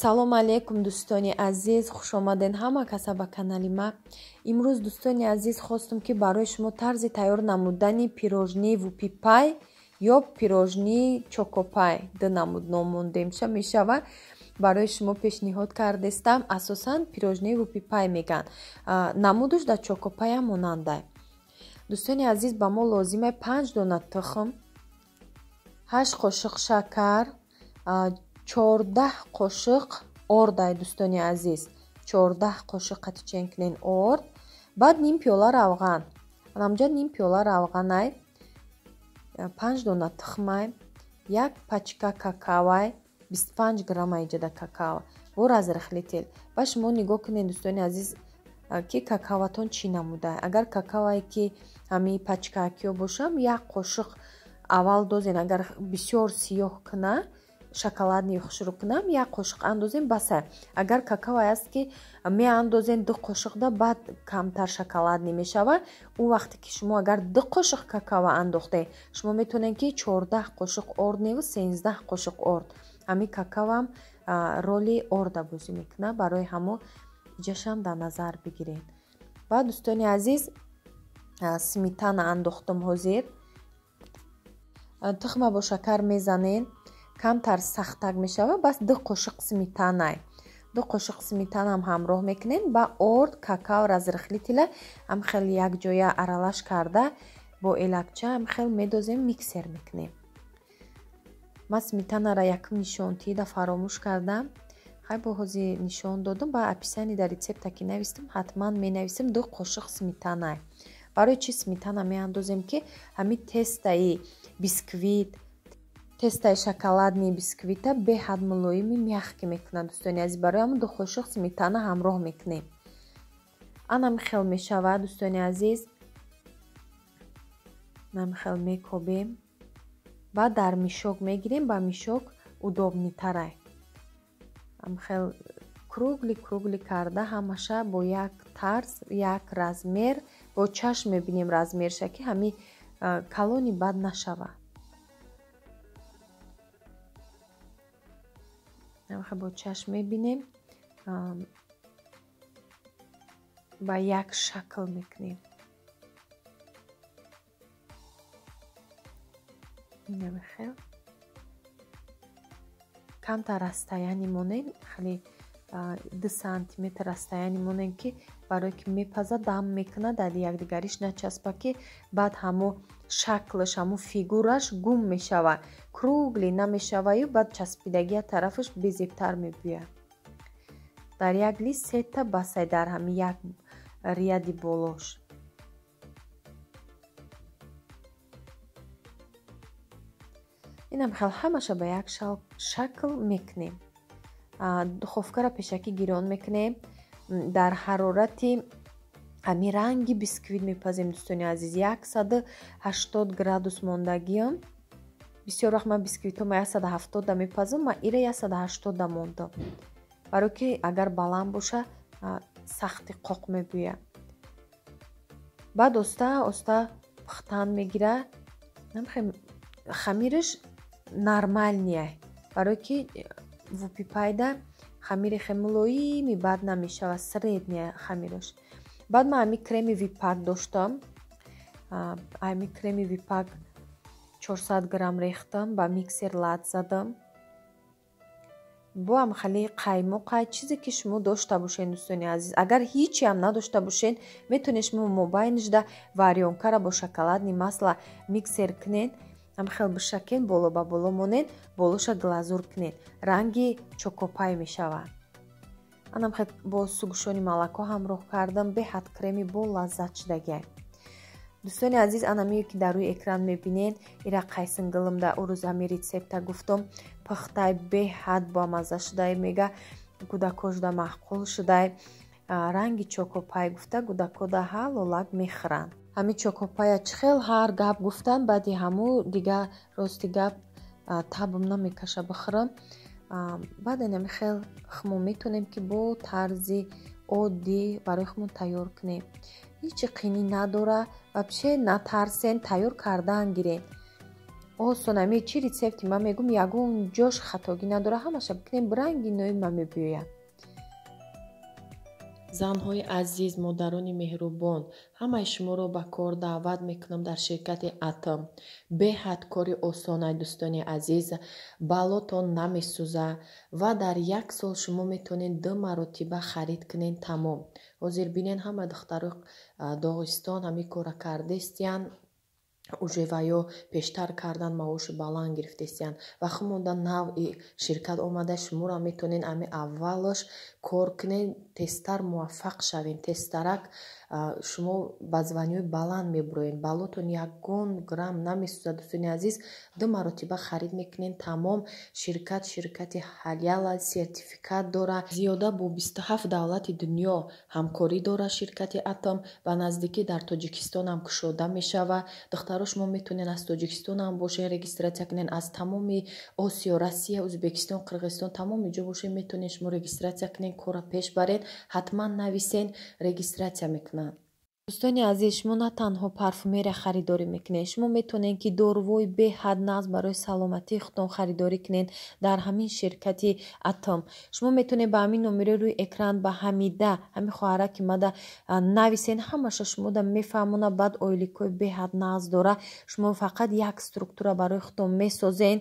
ассалому алайкум дӯстони азиз, хушомаден ҳама каса ба канали ма. Имрӯз дӯстони азиз хостам ки барои шумо тарзи тайёр намудани пирожнии вупипай ё пирожнии чокопай ду намуд ном мондемша мешавад. Барои шумо пешниҳод кардестам. Асосан пирожнии вупипай меган. Намудаш дар чокопай ҳам монандай. Дӯстони азиз, ба мо лозимай 5 дона тухм, 8 қошиқ шакар, 14 қошиқ ордай дӯстони азиз, 14 қошиқ қатиченкнен орд, баъд ним пиёла равған. Намҷа ним пиёла равғанай, 5 дона тухмай, 1 пачка какавай, 25 грамма иҷада какава, бо разрихлител. Ба шумо нигоҳ кунед дӯстони азиз ки какаватон чӣ намудае. Агар какавае ки ҳами пачкаакиё бошам, 1 қошиқ аввал дозен. Агар бисёр сиёҳ куна шоколадни хушрӯ кунам, 1 қошиқ андозем басай. Агар какава аст ки меандозен 2 қошиқда, баъд камтар шоколадни мешавад, он вақте ки шумо агар 2 қошиқ какава андохтед, шумо метавонед ки 14 қошиқ орд неву 13 қошиқ орд. Ҳами какавам роли орда бозӣ мекунад. Барои ҳамо иҷашам дар назар бигиред. Баъд дӯстони азиз, сметана андохтам ҳозир. тухма бо шакар мезанед, камтар сахтак мешавад, бас 2 қошиқ сметанай. 2 қошиқ сметанам ҳамроҳ мекунем ба орд, какао, разрихлитила ам хел якҷоя аралаш карда бо элакча ам хел медозем, миксер мекунем. Ман сметанаро якм нишонтида фаромӯш кардам. Хай бо ҳози нишон додам, ба описании дар рецепта ки навистам ҳатман менависем 2 қошиқ сметанай. Барои чӣ сметана меандозем ки ҳами тестаи бисквит, тестаи шоколадни бисквита беҳад мулоими мягкӣ мекунад дӯстони азиз. Барои ҳамон 2 қошиқ сметана ҳамроҳ мекунем. анам хел мешавад дӯстони азиз. нам хел мекобем. баъд дар мишок мегирем, ба мишок удобнитарай. ам хел кругли карда ҳамаша бо як тарз, як размер, бо чашм мебинем размерша ки ҳами калони бад нашавад. бо чашм мебинем, ба як шакл мекунем. инамехел камтар растаяни монем, хеле 2 сантиметр растаяни монем ки барое ки мепаза дам мекунад, дар якдигариш начаспа ки баъд ҳамо шаклаш, ҳамо фигураш гум мешавад, кругли намешаваю, баъд часпидагия тарафаш безебтар мебиёяд. дар як лист 3 та басай дар ҳами як ряди болош. инам хел ҳамаша ба як шакл мекунем. духовкаро пешакӣ гирён мекунем. дар ҳарорати ҳами ранги бисквит мепазем дӯстони азиз. 180 градус мондагиам. бисёр вақт ман бисквитома 170 мепазам, ман ира 180 мондам. барое ки агар баланд боша сахти қоқ мебиёяд. баъд оста оста пухтан мегира. хамираш нормальнияй, барое ки вупипайда хамири хе мулоими бад намешавад, средния хамираш. баъд ман ҳами креми випак доштам. ҳами креми випак 400 грамм рехтам, ба миксер лад задам. бо ам хали қаймоқай, чизе ки шумо дошта бошед дӯстони азиз. агар ҳичи ам надошта бошед, метавонед шумо мобайнишда варёнкаро бо шоколадни масла миксер кунед. ам хел бишакен, боло ба боло монед, болоша глазур кунед. ранги чокопай мешавад. анам хел бо сугушони молоко ҳамроҳ кардам, беҳад креми бо лаззат шудагиай. дӯстони азиз, анамие ки дар рӯи экран мебинед, ира қайсингилм дар урӯз ҳами рецепта гуфтам. пухтай беҳад бомаза шудай, мега кӯдако шуда маъқул шудай. ранги чокопай гуфта кӯдако да ҳалолак мехӯранд. ҳами чокопая чихел ҳар гап гуфтан баъди ҳаму дигар рости гап табм намекаша бихӯрам. баъд ин хел хмо метонем ки бо тарзи оддӣ барои хмон тайёр кунем. ҳичи қинӣ надора. вообще натарсен, тайёр кардан гирен. осон ами чи рецепти ман мегум ягон ҷош хатогӣ надора. ҳамаша бикунем ранги нои ман мебиёяд. занҳои азиз, модарони меҳрубон, ҳамаи шуморо ба кор даъват мекунам дар ширкати Атом. беҳад кори осонай дӯстони азиз, балотон намесӯза ва дар як сол шумо метавонед 2 маротиба харид кунед тамом. ҳозир бинен ҳама духтарои Доғистон ҳами кора кардестиян, уже ва ё пештар кардан маоши баланд гирифтестиян ва хумода навъи ширкат омада шуморо метавонен ами аввалаш кор кунен, тезтар муваффақ шавен. Тезтарак шумо ба званиёи баланд мебуроен. балотон ягон грамм намесӯзад дӯстони азиз. 2 маротиба харид мекунен тамом. ширкати ҳаляла сертификат дора. зиёда бо 27 давлати дунё ҳамкорӣ дора ширкати Атом. ба наздикӣ дар Тоҷикистон ҳам кушода мешава. духтаро шумо метавонен аз Тоҷикистон ҳам бошен регистратсия кунен, аз тамоми Осиё, Россия, Ӯзбекистон, Қирғизистон тамоми ҷо бошен метавонен шумо регистратсия кунен, кора пеш барен. ҳатман нависен, регистратсия мекунанд. дӯстони азиз, шумо на танҳо парфюмерия харидорӣ мекунед, шумо метавонед ки дорувои беҳад нағз барои саломатии худтон харидорӣ кунед дар ҳамин ширкати Атом. шумо метавонед ба ҳамин номеро рӯи экран ба Ҳамида, ҳамин хоҳараки мада нависен. ҳамаша шумода мефаҳмона. баъд ойликои беҳад нағз дора. шумо фақат як структура барои худтон месозен.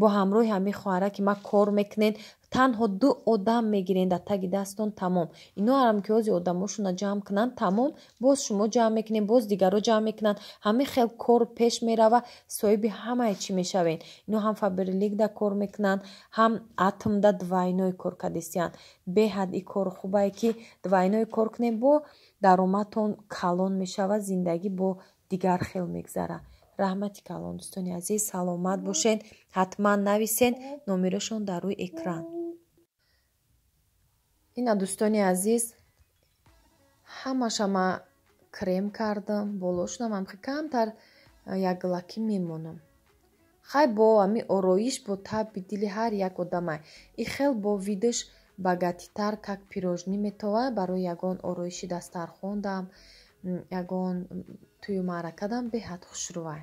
бо ҳамроҳи ҳамин хоҳараки ма кор мекунед. танҳо 2 одам мегирен дар таги дастон тамом. ино ҳарам ки ҳозир одамошуна ҷамъ кунанд тамом, боз шумо ҷамъ мекунед, боз дигаро ҷамъ мекунанд. ҳамин хел кор пеш мерава, соҳиби ҳамаи чӣ мешавен. ино ҳам Фаберликда кор мекунанд, ҳам Атомда двайной кор кардестиянд. беҳад и кор хубае ки двайной кор кунед, бо даромадтон калон мешава, зиндагӣ бо дигар хел мегзара. раҳмати калон дӯстони азиз, саломат бошен. ҳатман нависен номерошон дар рӯи экран. ина дӯстони азиз, ҳамаша ма крем кардам, болошунам ҳам камтар як лакӣ мемонам. хай бо ами ороиш, бо таби дили ҳар як одамай. и хел бо видош богатитар, как пирожни метова барои ягон ороиши дастархондам, ягон тӯю маъракадам беҳад хушрӯвай.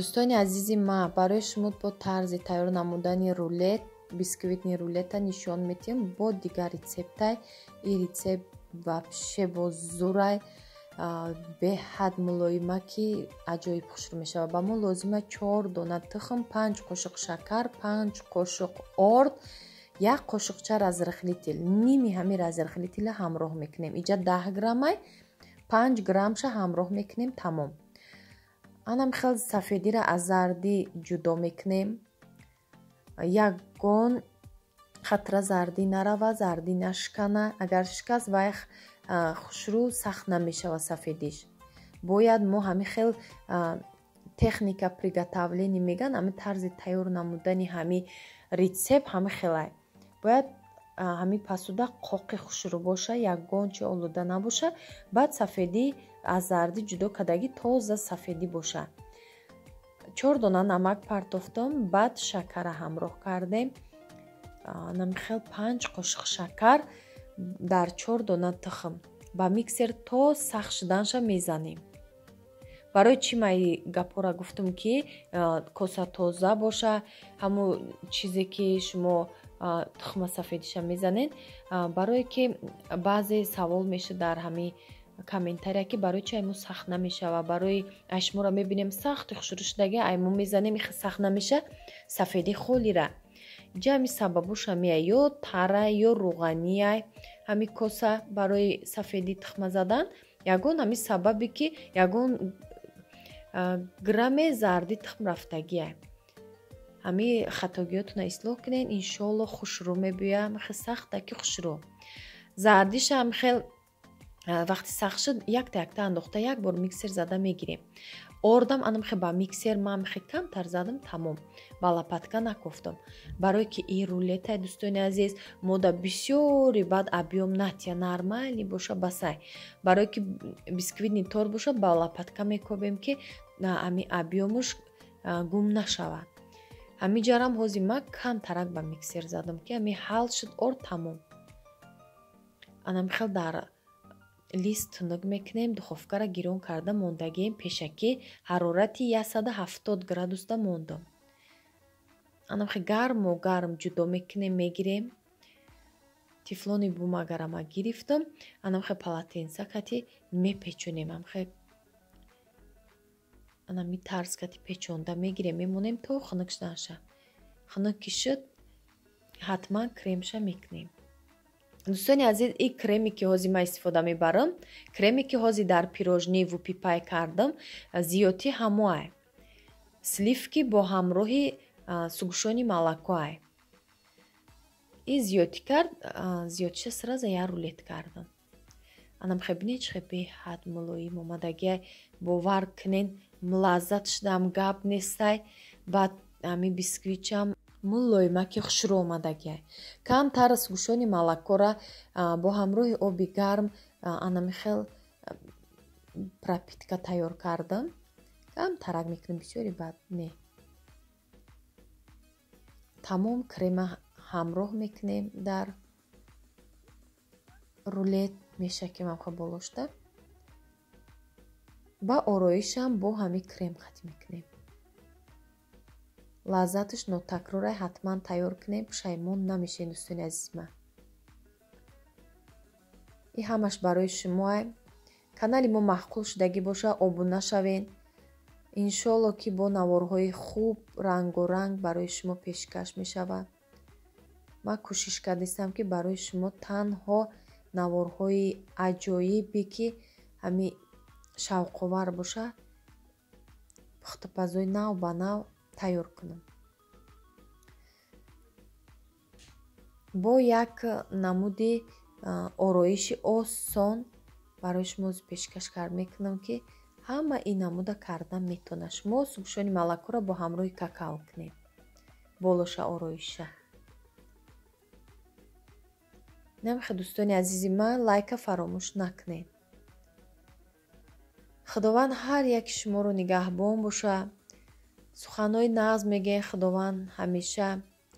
дӯстони азизи ма, барои шумо бо тарзи тайёр намудани рулет, бисквитни рулета нишон медиҳам бо дигар рецептай. ин рецепт вообще бо зурай, беҳад мулоима ки аҷоиб хушрӯ мешава. ба мо лозима 4 дона тухм, 5 қошуқ шакар, 5 қошуқ орд, 1 қошуқча разрихли тил, ними ҳами разрихли тила ҳамроҳ мекунем. иҷа 10 граммай, 5 граммша ҳамроҳ мекунем тамом. анам хел сафедира аз зарди ҷудо мекунем. ягон қатра зардӣ нарава, зардӣ нашкана. агар шикаст вай хушрӯ сахт намешава сафедиш. бояд мо ҳами хел техника приготовления меган, ҳами тарзи тайёр намудани ҳами рецепт ҳами хелай. бояд ҳами посуда қоқи хушрӯ боша, ягон чи олуда набоша. баъд сафедӣ аз зардӣ ҷудо кардагӣ тоза сафедӣ боша. 4 дона намак партофтам, баъд шакара ҳамроҳ кардем. намихел 5 қошуқ шакар дар 4 дона тухм ба миксер то сахт шуданша мезанем. барои чӣ ман гапора гуфтам ки коса тоза боша, ҳамун чизе ки шумо тухма сафедиша мезанен. Барое ки баъзе савол меша дар ҳамин комментария ки барои чи айму сахт намешава, барои ашмура мебинем сахти хушрӯ шудаги айму мезанем ихи сахт намеша сафеди холира. Иҷа ҳами сабабуша меяй ё тара ё руғанияй ҳами коса барои сафеди тухма задан. Ягон ҳами сабаби ки ягон грамме зарди тухм рафтагияй. ҳами хатогиётуна ислоҳ кунен, иншоалло хушрӯ мебиёя. Хел сахта ки хушрӯ. Зардиша ҳам хел вақти сахт шуд якта андохта як бор миксер зада мегирем. Ордам анам хе ба миксер ман хе камтар задам тамом. Ба лопатка накофтам. Барое ки ин рулетай дӯстони азиз мода бисёри бад объем натя нормали боша басай. Барое ки бисквитни тор боша ба лопатка мекобем ки ами объемуш гум нашавад. Ҳами ҷарам ҳози ма камтарак ба миксер задам ки ами ҳал шуд ор тамом. Анам хел дар лист тунук мекунем, духовкара гирон карда мондагием пешакӣ ҳарорати 170 градусда мондам. Анам хе гарму гарм ҷудо мекунем, мегирем. Тефлони бумагарама гирифтам. Анам хе полотенца кати мепечонем. Амхе анам ми тарз кати печонда мегирем, мемонем то хунук наша. Хунук ки шуд ҳатман кремша мекунем. дӯстони азиз, ин креми ки ҳози ма истифода мебарам, креми ки ҳози дар пирожни вупипай кардам, зиёти ҳамоай. Сливки бо ҳамроҳи сугушони молокоай. Ин зиёти кард, зиётиша сразу я рулет кардам. Анам хебине чӣ беҳад мулоим омадагиай, бовар кунен мулаззат шудам, гап нестай. Баъд ами бисквитчам мулоимаки хушрӯ омадагиай. Камтар сугушони молокора бо ҳамроҳи оби гарм анами хел пропитка тайёр кардам. Камтарак мекунем, бисёри бад не. Тамом крема ҳамроҳ мекунем дар рулет мешакем амха болошта. Ба ороишам бо ҳами крем қатъ мекунем. Лаззаташ нотакрорай, ҳатман тайёр кунем, пушаймон намешен дӯстони азизи ман. ин ҳамаш барои шумоай. Канали мо маҳқул шудагӣ боша, обуна шавен. иншоалло ки бо наворҳои хуб рангоранг барои шумо пешкаш мешавад. ман кӯшиш кардистам ки барои шумо танҳо наворҳои аҷоибе ки ҳами шавқовар боша, пухтупазои нав ба нав тайёр кунам. бо як намуди ороиши осон барои шумо пешкаш кард мекунам ки ҳама ин намуда кардан метавона. шумо сугушони молокора бо ҳамроҳи какао кунед. болоша ороиша. намехе дӯстони азизи ман, лайка фаромӯш накунед. худованд ҳар яки шуморо нигаҳбон боша. суханҳои нағз мегӯем, худованд ҳамеша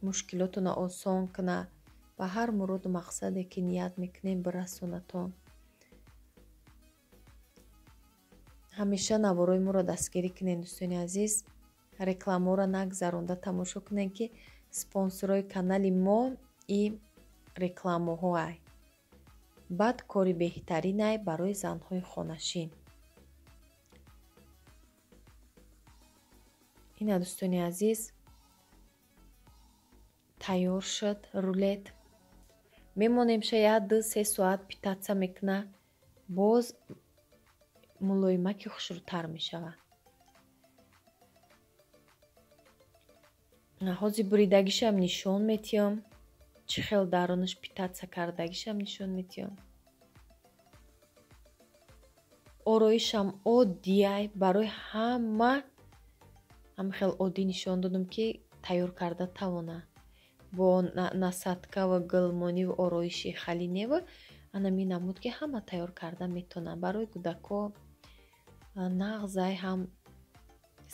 мушкилотуна осон куна. ба ҳар муроду мақсаде ки ният мекунем бирасонатон. ҳамеша наворои моро дастгирӣ кунен дӯстони азиз. рекламаҳоро нагзаронда тамошо кунен ки спонсорои канали мо и рекламаҳоай. баъд кори беҳтаринай барои занҳои хонашин. ина дӯстони азиз тайёр шуд рулет. мемонем шояд 2-3 соат питатса мекуна, боз мулоимаки хушрӯтар мешавад. ҳози буридагишам нишон метиҳам. чӣ хел дарунаш питатса кардагишам нишон метиҳам. ороишам оддияй, барои ҳама хел оддӣ нишон додам ки тайёр карда тавона. бо насадка ва гулмониву ороиши халиневу анами намуд ки ҳама тайёр карда метавонад. барои кӯдако нағзай ҳам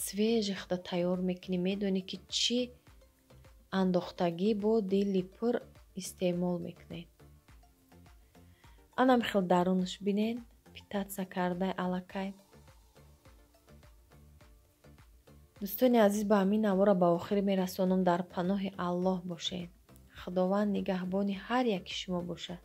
свежихта тайёр мекунӣ. медонӣ ки чӣ андохтагӣ бо дили пур истеъмол мекунед. анам хел дарунаш бинен питатса кардай аллакай. дӯстони азиз, ба ҳамин навора ба охир мерасонам. дар паноҳи Аллоҳ бошед. خداوند نگهبان هر یک شما باشد.